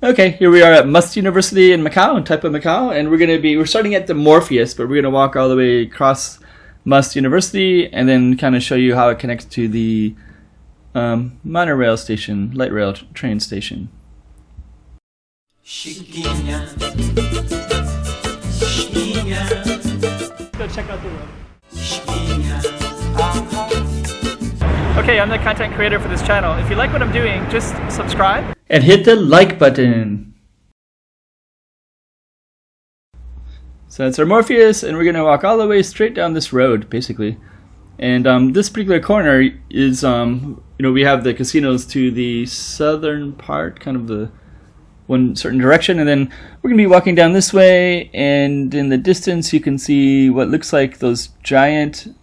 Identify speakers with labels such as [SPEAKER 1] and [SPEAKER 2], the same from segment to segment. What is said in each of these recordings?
[SPEAKER 1] Okay, here we are at Must University in Macau, in Taipei, Macau, and we're starting at the Morpheus, but we're gonna walk all the way across Must University and then kind of show you how it connects to the monorail station, light rail train station.
[SPEAKER 2] Chiquinha, Chiquinha.
[SPEAKER 1] Let's go check out the road.
[SPEAKER 2] Chiquinha.
[SPEAKER 1] Okay, I'm the content creator for this channel. If you like what I'm doing, just subscribe and hit the like button. So that's our Morpheus, and we're gonna walk all the way straight down this road, basically. And this particular corner is, we have the casinos to the southern part, kind of the one certain direction, and then we're gonna be walking down this way, and in the distance you can see what looks like those giant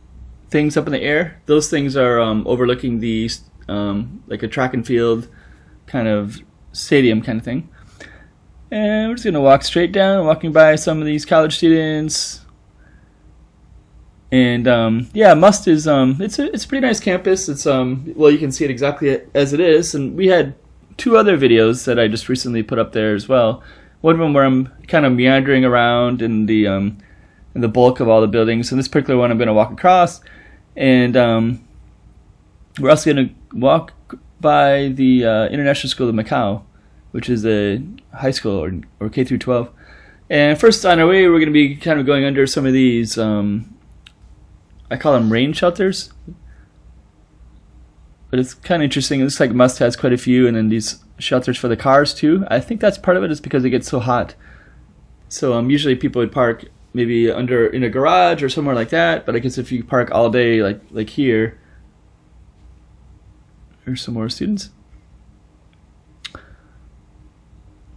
[SPEAKER 1] things up in the air. Those things are overlooking the like a track and field kind of stadium kind of thing. And we're just gonna walk straight down, walking by some of these college students. And yeah, Must is it's a pretty nice campus. It's well, you can see it exactly as it is. And we had two other videos that I just recently put up there as well. One of them where I'm kind of meandering around in the bulk of all the buildings. And this particular one I'm going to walk across. And we're also going to walk by the International School of Macau, which is a high school or K through 12. And first on our way, we're going to be kind of going under some of these, I call them rain shelters. But it's kind of interesting. It looks like Must has quite a few, and then these shelters for the cars too. I think that's part of it is because it gets so hot. So usually people would park maybe in a garage or somewhere like that, but I guess if you park all day like here, there's some more students.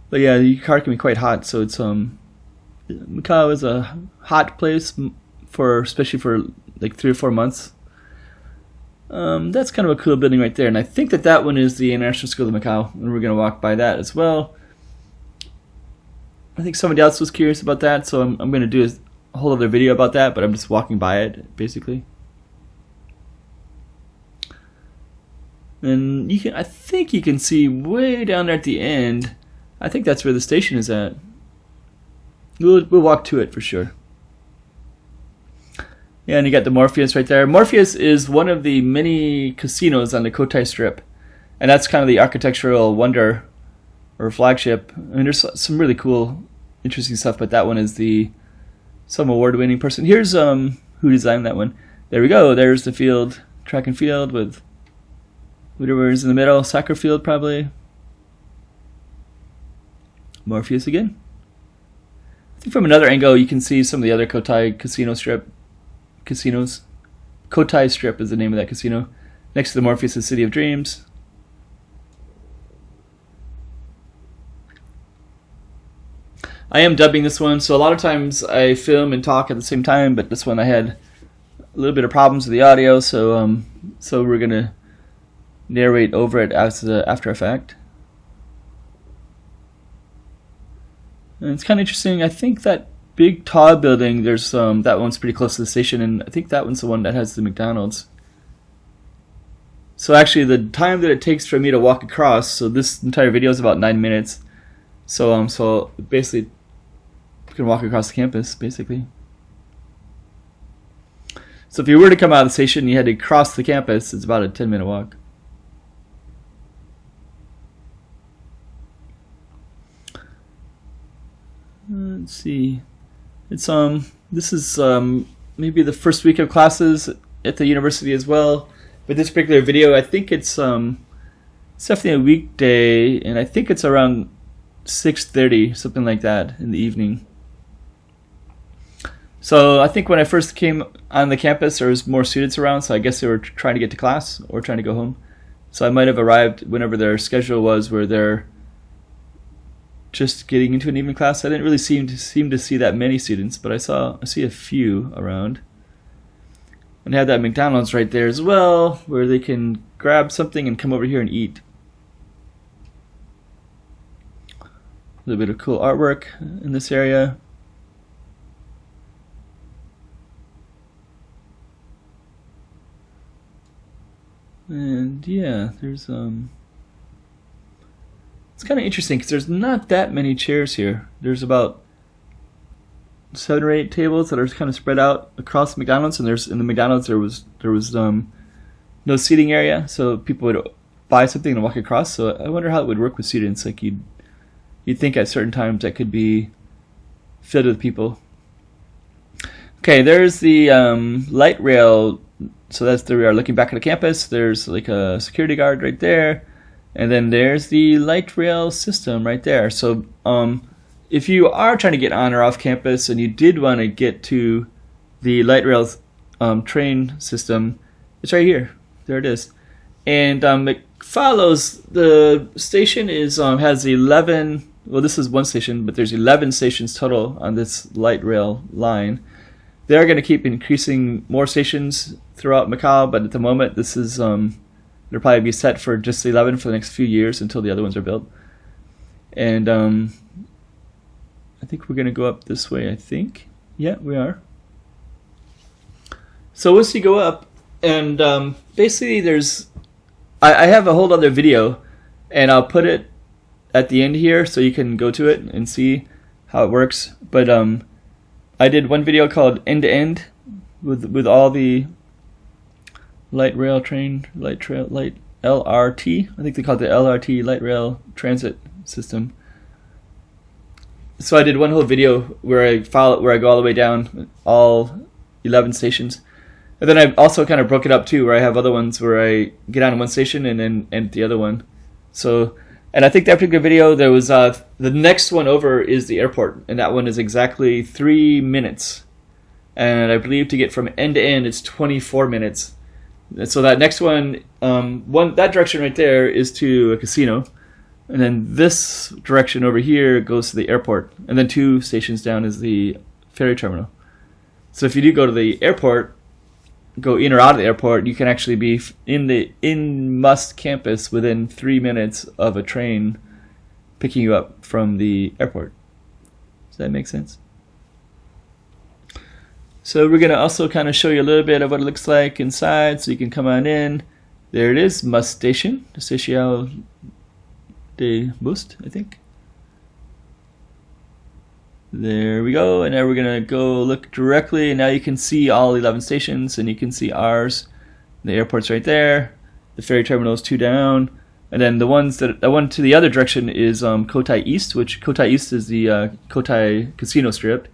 [SPEAKER 1] But yeah, your car can be quite hot, so it's Macau is a hot place especially for like 3 or 4 months. That's kind of a cool building right there, and I think that one is the International School of Macau, and we're gonna walk by that as well. I think somebody else was curious about that, so I'm going to do a whole other video about that, but I'm just walking by it, basically. And I think you can see way down there at the end, I think that's where the station is at. We'll walk to it for sure. Yeah, and you got the Morpheus right there. Morpheus is one of the many casinos on the Cotai Strip, and that's kind of the architectural wonder or flagship. I mean, there's some really cool, interesting stuff, but that one is some award-winning person. Here's who designed that one. There we go. There's the field, track and field with whatever is in the middle, soccer field probably. Morpheus again. I think from another angle you can see some of the other Cotai casinos. Cotai Strip is the name of that casino. Next to the Morpheus is City of Dreams. I am dubbing this one, so a lot of times I film and talk at the same time, but this one I had a little bit of problems with the audio, so we're gonna narrate over it after effect. And it's kind of interesting. I think that big tall building, there's that one's pretty close to the station, and I think that one's the one that has the McDonald's. So actually, the time that it takes for me to walk across, so this entire video is about 9 minutes. So basically, you can walk across the campus, basically. So if you were to come out of the station and you had to cross the campus, it's about a 10-minute walk. Let's see. It's this is maybe the first week of classes at the university as well. But this particular video, I think it's definitely a weekday, and I think it's around 6:30, something like that, in the evening. So I think when I first came on the campus, there was more students around, so I guess they were trying to get to class or trying to go home. So I might have arrived whenever their schedule was, where they're just getting into an evening class. I didn't really seem to see that many students, but I see a few around. And they have that McDonald's right there as well, where they can grab something and come over here and eat. A little bit of cool artwork in this area. And yeah, there's It's kind of interesting because there's not that many chairs here. There's about 7 or 8 tables that are kind of spread out across McDonald's, and in the McDonald's there was no seating area, so people would buy something and walk across. So I wonder how it would work with students. Like you'd think at certain times that could be filled with people. Okay, there's the light rail. So that's the we are looking back at the campus. There's like a security guard right there, and then there's the light rail system right there. So if you are trying to get on or off campus and you did want to get to the light rail train system, it's right here. There it is. And it follows, the station has 11, well this is one station, but there's 11 stations total on this light rail line. They're going to keep increasing more stations throughout Macau, but at the moment this is, they'll probably be set for just 11 for the next few years until the other ones are built. And I think we're going to go up this way, I think. Yeah, we are. So once you go up, and basically I have a whole other video, and I'll put it at the end here so you can go to it and see how it works. But I did one video called End to End with all the light LRT. I think they call it the LRT, light rail transit system. So I did one whole video where I go all the way down all 11 stations. And then I also kind of broke it up too, where I have other ones where I get on one station and then end at the other one. So, and I think that particular video, there was the next one over is the airport, and that one is exactly 3 minutes. And I believe to get from end to end, it's 24 minutes. And so that next one, that direction right there is to a casino, and then this direction over here goes to the airport, and then 2 stations down is the ferry terminal. So if you do go to the airport, go in or out of the airport, you can actually be in Must campus within 3 minutes of a train picking you up from the airport. Does that make sense? So we're going to also kind of show you a little bit of what it looks like inside, so you can come on in. There it is, Must Station, the Station de Boost, I think. There we go, and now we're going to go look directly, and now you can see all 11 stations, and you can see ours. The airport's right there, the ferry terminal is 2 down, and then the one to the other direction is Cotai East, which Cotai East is the Cotai Casino Strip.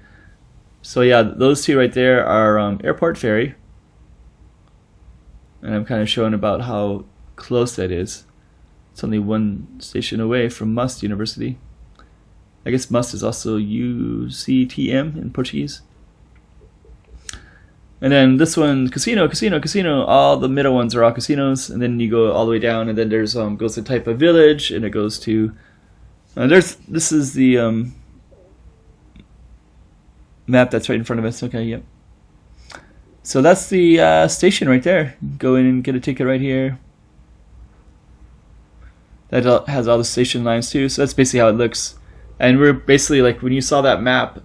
[SPEAKER 1] So yeah, those 2 right there are airport ferry, and I'm kind of showing about how close that is. It's only 1 station away from Must University. I guess Must is also UCTM in Portuguese. And then this one, casino. All the middle ones are all casinos, and then you go all the way down, and then there's goes to type of village, and it goes to this is the map that's right in front of us. Okay, yep. So that's the station right there. Go in and get a ticket right here. That has all the station lines too. So that's basically how it looks. And we're basically, like, when you saw that map,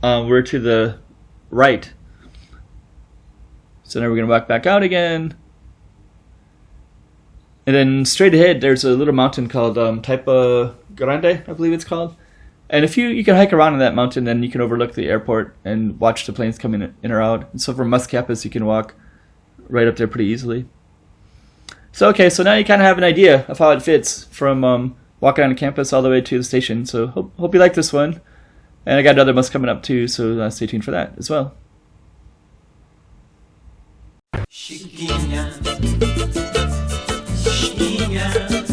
[SPEAKER 1] we're to the right. So now we're going to walk back out again. And then straight ahead, there's a little mountain called Taipa Grande, I believe it's called. And if you can hike around on that mountain, then you can overlook the airport and watch the planes coming in or out. And so from Must Campus, you can walk right up there pretty easily. So okay, so now you kind of have an idea of how it fits from walking on campus all the way to the station. So hope you like this one. And I got another bus coming up too, so stay tuned for that as well.
[SPEAKER 2] Chiquinha, Chiquinha.